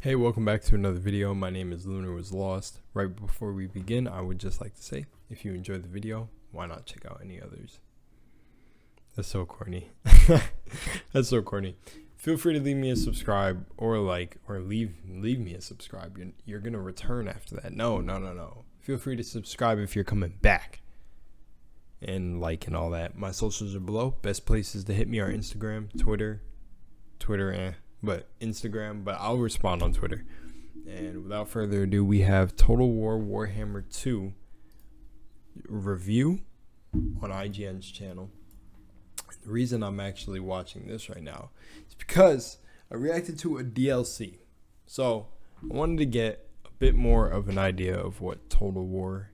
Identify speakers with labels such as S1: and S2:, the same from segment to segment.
S1: Hey, welcome back to another video. My name is LUNARWASLOST. Right before we begin, I would just like to say, if you enjoyed the video, why not check out any others? That's so corny. That's so corny. Feel free to leave me a subscribe or like, or leave me a subscribe. You're gonna return after that. No. Feel free to subscribe if you're coming back. And like and all that. My socials are below. Best places to hit me are Instagram, Twitter, but Instagram, but I'll respond on Twitter. And without further ado, we have Total War Warhammer 2 review on IGN's channel. The reason I'm actually watching this right now is because I reacted to a DLC. So I wanted to get a bit more of an idea of what Total War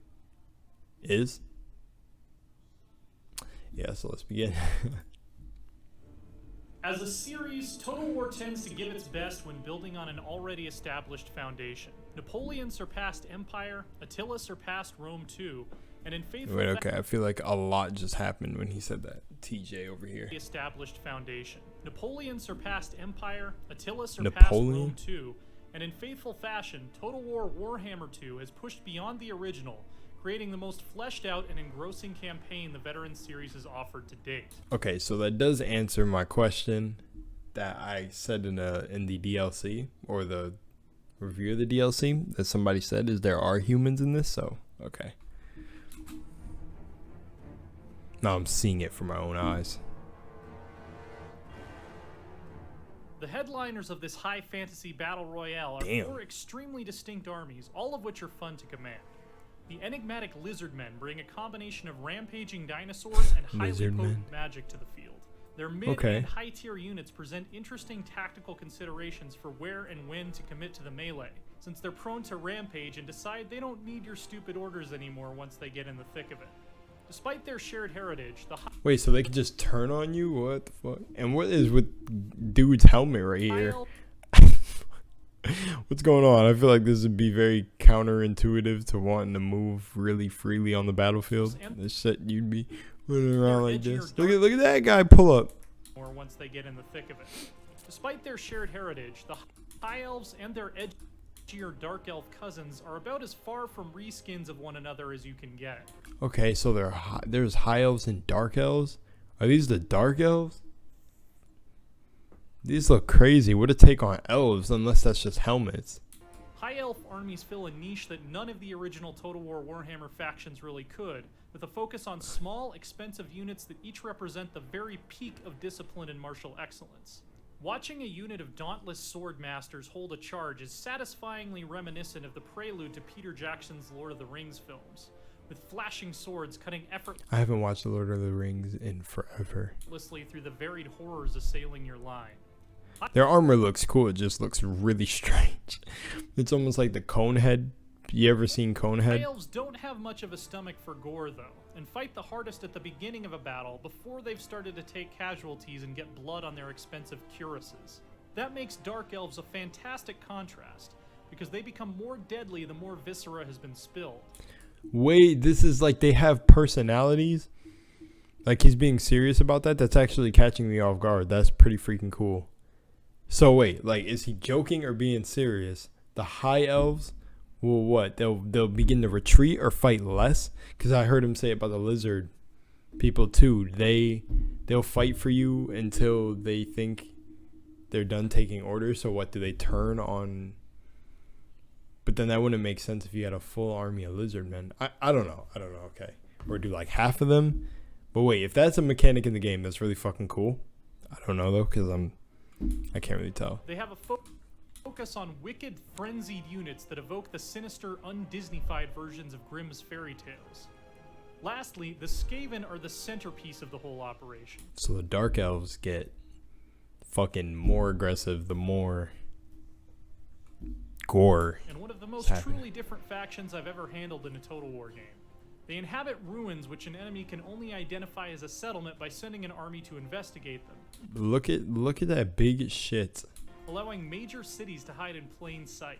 S1: is. Yeah, so let's begin.
S2: As a series, Total War tends to give its best when building on an already established foundation. Napoleon surpassed Empire, Attila surpassed Rome too, and in faithful
S1: I feel like a lot just happened when he said that. TJ over here.
S2: Established foundation. Napoleon surpassed Empire, Attila surpassed Rome too, and in faithful fashion, Total War Warhammer 2 has pushed beyond the original, creating the most fleshed out and engrossing campaign the veteran series has offered to date.
S1: Okay, so that does answer my question that I said in the DLC or the review of the DLC that somebody said is there are humans in this. So okay, now I'm seeing it from my own eyes.
S2: The headliners of this high fantasy battle royale are four extremely distinct armies, all of which are fun to command. The enigmatic lizardmen bring a combination of rampaging dinosaurs and highly potent magic to the field. Their mid and high tier units present interesting tactical considerations for where and when to commit to the melee, since they're prone to rampage and decide they don't need your stupid orders anymore once they get in the thick of it. Despite their shared heritage,
S1: Wait, so they can just turn on you? What the fuck? And what is with dude's helmet right here? What's going on? I feel like this would be very counterintuitive to wanting to move really freely on the battlefield. The shit you'd be running around like this. Look at that guy pull up.
S2: Or once they get in the thick of it. Despite their shared heritage, the High Elves and their edgier Dark Elf cousins are about as far from reskins of one another as you can get.
S1: Okay, so there's High Elves and Dark Elves. Are these the Dark Elves? These look crazy. What a take on elves, unless that's just helmets.
S2: High Elf armies fill a niche that none of the original Total War Warhammer factions really could, with a focus on small, expensive units that each represent the very peak of discipline and martial excellence. Watching a unit of dauntless sword masters hold a charge is satisfyingly reminiscent of the prelude to Peter Jackson's Lord of the Rings films, with flashing swords cutting
S1: I haven't watched The Lord of the Rings in forever.
S2: Effortlessly through the varied horrors assailing your line.
S1: Their armor looks cool, it just looks really strange. It's almost like the Conehead. You ever seen Conehead?
S2: High Elves don't have much of a stomach for gore though, and fight the hardest at the beginning of a battle before they've started to take casualties and get blood on their expensive cuirasses. That makes Dark Elves a fantastic contrast, because they become more deadly the more viscera has been spilled.
S1: Wait, this is like they have personalities? Like he's being serious about that? That's actually catching me off guard. That's pretty freaking cool. So wait, like, is he joking or being serious? The High Elves, well, what? They'll begin to retreat or fight less? Because I heard him say about the lizard people too. They'll fight for you until they think they're done taking orders. So what, do they turn on? But then that wouldn't make sense if you had a full army of lizard men. I don't know. Okay, or do like half of them? But wait, if that's a mechanic in the game, that's really fucking cool. I don't know though, because I can't really tell.
S2: They have a focus on wicked, frenzied units that evoke the sinister, un-Disneyfied versions of Grimm's fairy tales. Lastly, the Skaven are the centerpiece of the whole operation.
S1: So the Dark Elves get fucking more aggressive the more gore.
S2: And one of the most truly different factions I've ever handled in a Total War game. They inhabit ruins which an enemy can only identify as a settlement by sending an army to investigate them.
S1: Look at that big shit.
S2: Allowing major cities to hide in plain sight.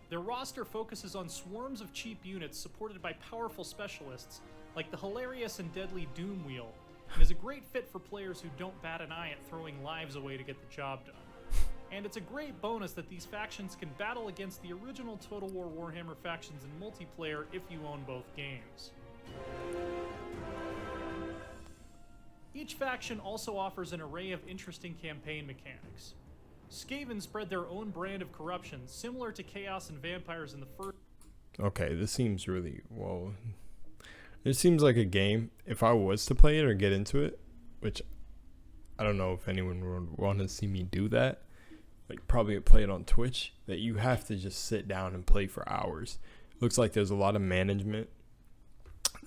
S2: Their roster focuses on swarms of cheap units supported by powerful specialists like the hilarious and deadly Doom Wheel, and is a great fit for players who don't bat an eye at throwing lives away to get the job done. And it's a great bonus that these factions can battle against the original Total War Warhammer factions in multiplayer if you own both games. Each faction also offers an array of interesting campaign mechanics. Skaven spread their own brand of corruption, similar to Chaos and Vampires in the first...
S1: Okay, this seems really... Whoa. This seems like a game, if I was to play it or get into it, which I don't know if anyone would want to see me do that, like probably play it on Twitch, that you have to just sit down and play for hours. Looks like there's a lot of management.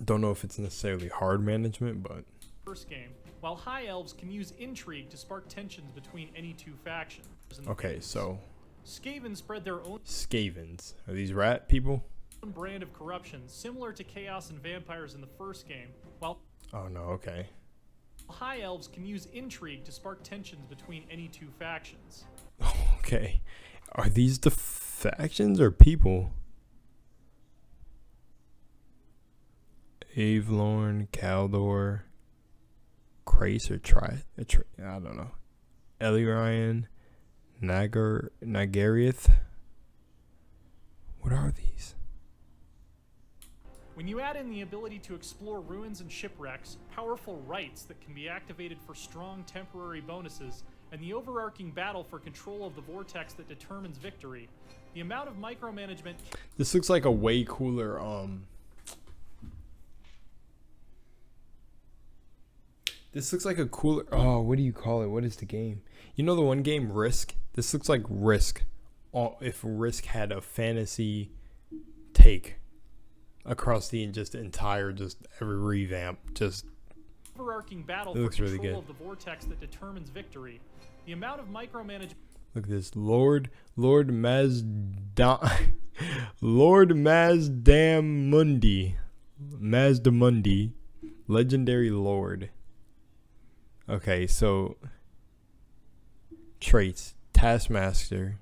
S1: Don't know if it's necessarily hard management, but...
S2: First game, while High Elves can use intrigue to spark tensions between any two factions.
S1: Okay, so...
S2: Skaven spread their own...
S1: Skavens. Are these rat people?
S2: ...brand of corruption, similar to Chaos and Vampires in the first game, while...
S1: Oh no, okay.
S2: High Elves can use intrigue to spark tensions between any two factions.
S1: Okay. Are these the factions or people? Avelorn, Kaldor, Krace or I don't know. Elirion, Nagarieth. What are these?
S2: When you add in the ability to explore ruins and shipwrecks, powerful rights that can be activated for strong temporary bonuses, and the overarching battle for control of the vortex that determines victory, the amount of micromanagement...
S1: This looks like a way cooler, This looks like a cooler... Oh, what do you call it? What is the game? You know the one game, Risk? This looks like Risk. If Risk had a fantasy take across the entire, every revamp.
S2: Overarching battle
S1: it looks
S2: for
S1: really
S2: control
S1: good.
S2: of the vortex that determines victory. The amount of micromanagement...
S1: Look at this. Lord Mazdamundi. Legendary Lord. Okay, so traits: Taskmaster,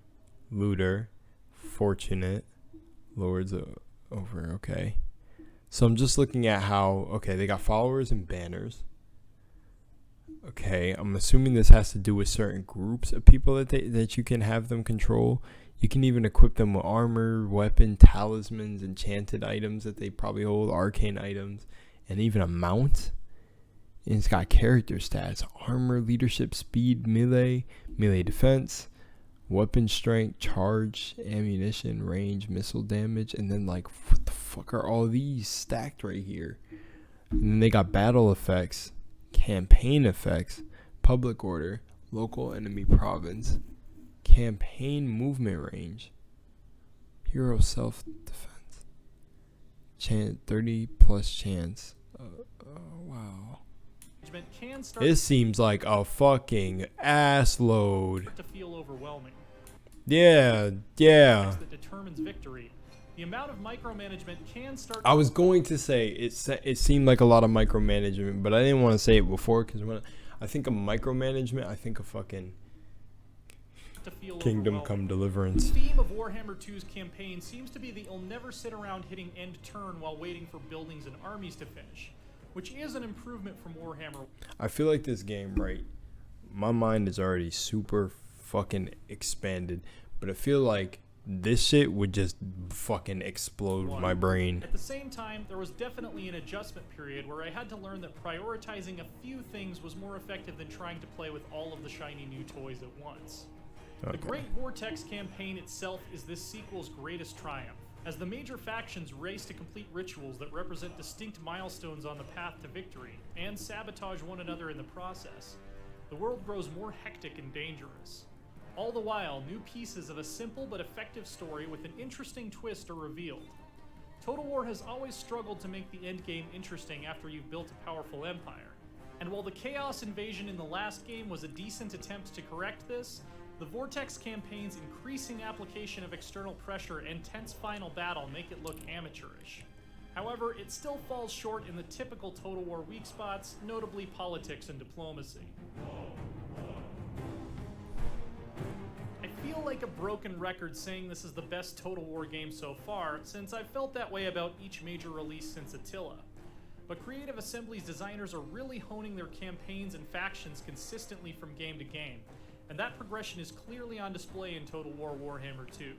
S1: Looter, Fortunate, Lords over. Okay, so I'm just looking at how. Okay, they got followers and banners. Okay, I'm assuming this has to do with certain groups of people that you can have them control. You can even equip them with armor, weapon, talismans, enchanted items that they probably hold, arcane items, and even a mount. And it's got character stats: armor, leadership, speed, melee defense, weapon strength, charge, ammunition, range, missile damage, and then like what the fuck are all these stacked right here? And then they got battle effects, campaign effects, public order, local enemy province, campaign movement range, hero self-defense, 30 plus chance. Wow.
S2: Can start
S1: This seems like a fucking ass load.
S2: to feel overwhelming.
S1: Yeah.
S2: That determines victory. The amount of micromanagement can start.
S1: I was going to say it seemed like a lot of micromanagement, but I didn't want to say it before because when I think of micromanagement, I think of fucking
S2: to feel
S1: Kingdom Come Deliverance.
S2: The theme of Warhammer 2's campaign seems to be that you'll never sit around hitting end turn while waiting for buildings and armies to finish, which is an improvement from Warhammer.
S1: I feel like this game, right? My mind is already super fucking expanded, but I feel like this shit would just fucking explode my brain.
S2: At the same time, there was definitely an adjustment period where I had to learn that prioritizing a few things was more effective than trying to play with all of the shiny new toys at once.
S1: Okay.
S2: The Great Vortex campaign itself is this sequel's greatest triumph, as the major factions race to complete rituals that represent distinct milestones on the path to victory, and sabotage one another in the process. The world grows more hectic and dangerous. All the while, new pieces of a simple but effective story with an interesting twist are revealed. Total War has always struggled to make the endgame interesting after you've built a powerful empire. And while the Chaos invasion in the last game was a decent attempt to correct this, the Vortex campaign's increasing application of external pressure and tense final battle make it look amateurish. However, it still falls short in the typical Total War weak spots, notably politics and diplomacy. I feel like a broken record saying this is the best Total War game so far, since I've felt that way about each major release since Attila. But Creative Assembly's designers are really honing their campaigns and factions consistently from game to game, and that progression is clearly on display in Total War Warhammer 2.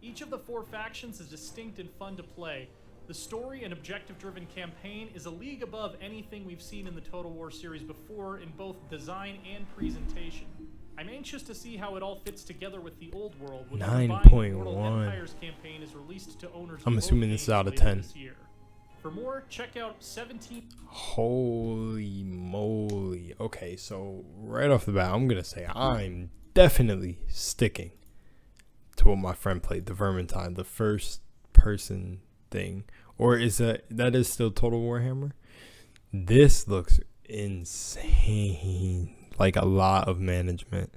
S2: Each of the 4 factions is distinct and fun to play. The story and objective-driven campaign is a league above anything we've seen in the Total War series before in both design and presentation. I'm anxious to see how it all fits together with the old world when the combined Mortal Empires campaign is released to owners.
S1: I'm assuming this is out of 10.
S2: This year. For more, check out 17.
S1: Holy moly. Okay, so right off the bat, I'm going to say I'm definitely sticking to what my friend played, the Vermintide, the first person thing. Or is that is still Total Warhammer? This looks insane. Like a lot of management.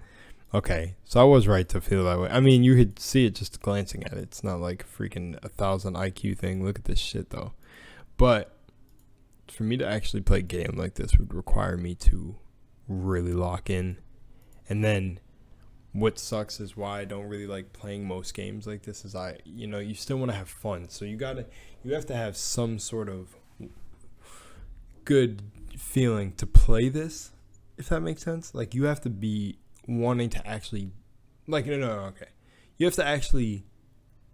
S1: Okay, so I was right to feel that way. I mean, you could see it just glancing at it. It's not like a freaking 1,000 IQ thing. Look at this shit, though. But for me to actually play a game like this would require me to really lock in. And then what sucks is why I don't really like playing most games like this is you still want to have fun. So you have to have some sort of good feeling to play this, if that makes sense. Like, you have to be wanting to actually, like, okay. You have to actually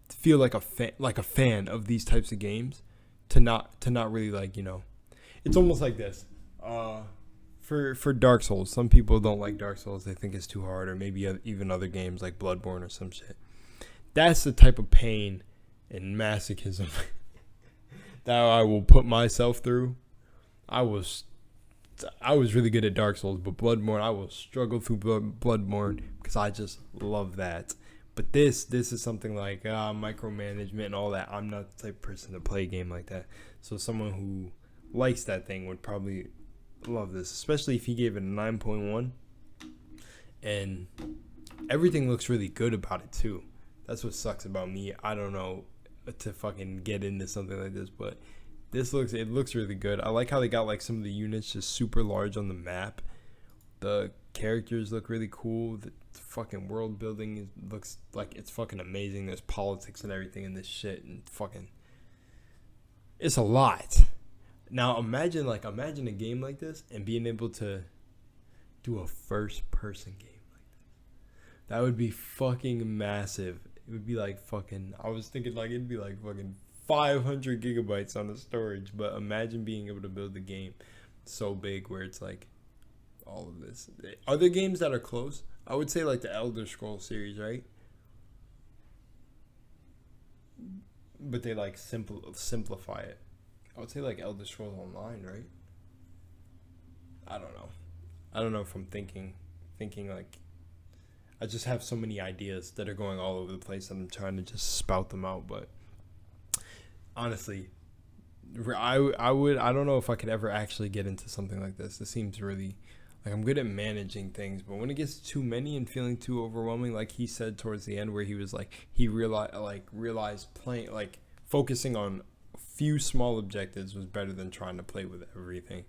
S1: feel like a fan of these types of games to not really, like, it's almost like this. For Dark Souls, some people don't like Dark Souls. They think it's too hard, or maybe even other games like Bloodborne or some shit. That's the type of pain and masochism that I will put myself through. I was really good at Dark Souls, but Bloodborne, I will struggle through Bloodborne because I just love that. But this is something like micromanagement and all that. I'm not the type of person to play a game like that. So someone who likes that thing would probably love this, especially if he gave it a 9.1. And everything looks really good about it too. That's what sucks about me. I don't know to fucking get into something like this, but it looks really good. I like how they got like some of the units just super large on the map. The characters look really cool. The fucking world building looks like it's fucking amazing. There's politics and everything in this shit, and fucking it's a lot. Now imagine a game like this and being able to do a first person game like this. That would be fucking massive. It would be like fucking, I was thinking like it'd be like fucking 500 gigabytes on the storage, but imagine being able to build a game so big where it's like all of this. Other games that are close, I would say like the Elder Scrolls series, right? But they like simplify it. I would say like Elder Scrolls Online, right? I don't know if I'm thinking like, I just have so many ideas that are going all over the place and I'm trying to just spout them out. But honestly, I don't know if I could ever actually get into something like this. This seems really, like, I'm good at managing things, but when it gets too many and feeling too overwhelming, like he said towards the end where he was like, he realized playing, like, focusing on a few small objectives was better than trying to play with everything.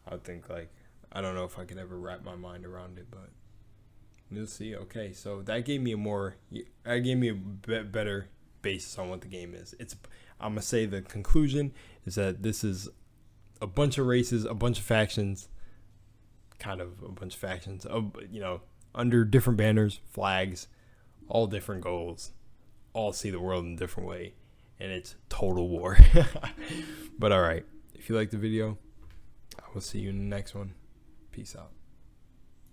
S1: I would think, like, I don't know if I could ever wrap my mind around it, but we'll see. Okay, so that gave me a better basis on what the game is. I'm gonna say the conclusion is that this is a bunch of races, a bunch of factions, under different banners, flags, all different goals, all see the world in a different way, and it's total war. But all right, if you like the video, I will see you in the next one. Peace out.